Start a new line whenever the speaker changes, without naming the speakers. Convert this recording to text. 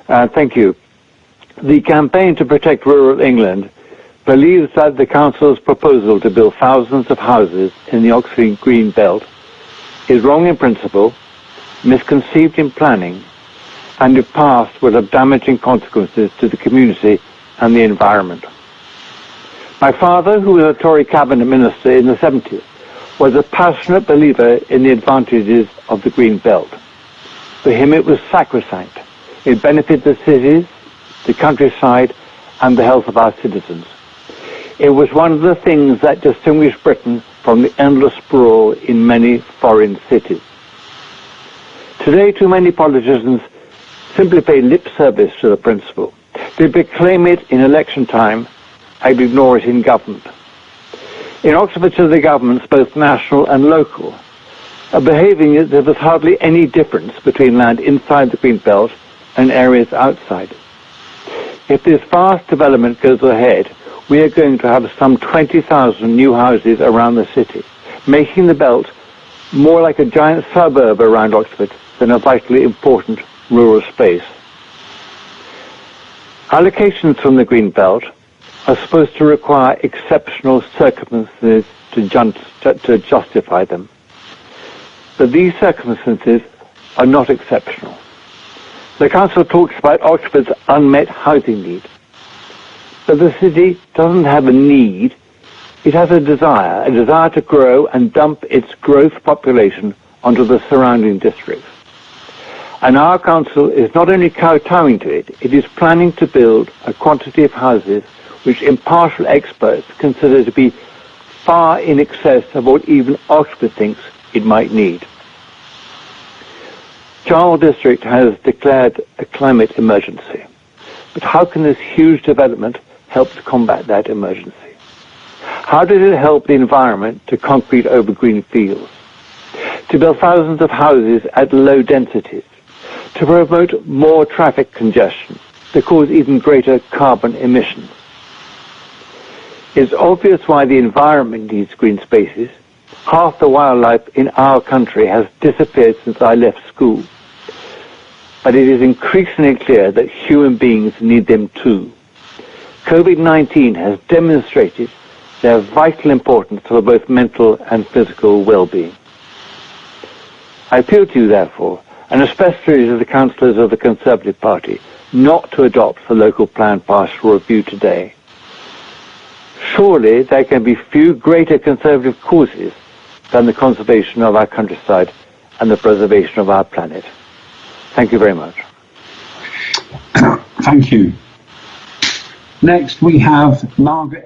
Thank you. The Campaign to Protect Rural England believes that the Council's proposal to build thousands of houses in the Oxford Green Belt is wrong in principle, misconceived in planning, and if passed will have damaging consequences to the community and the environment. My father, who was a Tory cabinet minister in the 70s, was a passionate believer in the advantages of the Green Belt. For him it was sacrosanct. It benefited the cities, the countryside, and the health of our citizens. It was one of the things that distinguished Britain from the endless sprawl in many foreign cities. Today, too many politicians simply pay lip service to the principle. They proclaim it in election time and ignore it in government. In Oxfordshire, the governments, both national and local, are behaving as if there was hardly any difference between land inside the Green Belt and areas outside. If this vast development goes ahead, we are going to have some 20,000 new houses around the city, making the belt more like a giant suburb around Oxford than a vitally important rural space. Allocations from the Green Belt are supposed to require exceptional circumstances to justify them. But these circumstances are not exceptional. The Council talks about Oxford's unmet housing need. But the city doesn't have a need, it has a desire to grow and dump its growth population onto the surrounding districts. And our council is not only kowtowing to it, it is planning to build a quantity of houses which impartial experts consider to be far in excess of what even Oxford thinks it might need. Cherwell District has declared a climate emergency. But how can this huge development help to combat that emergency? How does it help the environment to concrete over green fields, to build thousands of houses at low densities, to promote more traffic congestion, to cause even greater carbon emissions? It's obvious why the environment needs green spaces. Half the wildlife in our country has disappeared since I left school. But it is increasingly clear that human beings need them too. COVID-19 has demonstrated their vital importance for both mental and physical well-being. I appeal to you, therefore, and especially to the councillors of the Conservative Party, not to adopt the local plan passed for review today. Surely there can be few greater Conservative causes than the conservation of our countryside and the preservation of our planet. Thank you very much.
Thank you. Next we have Margaret.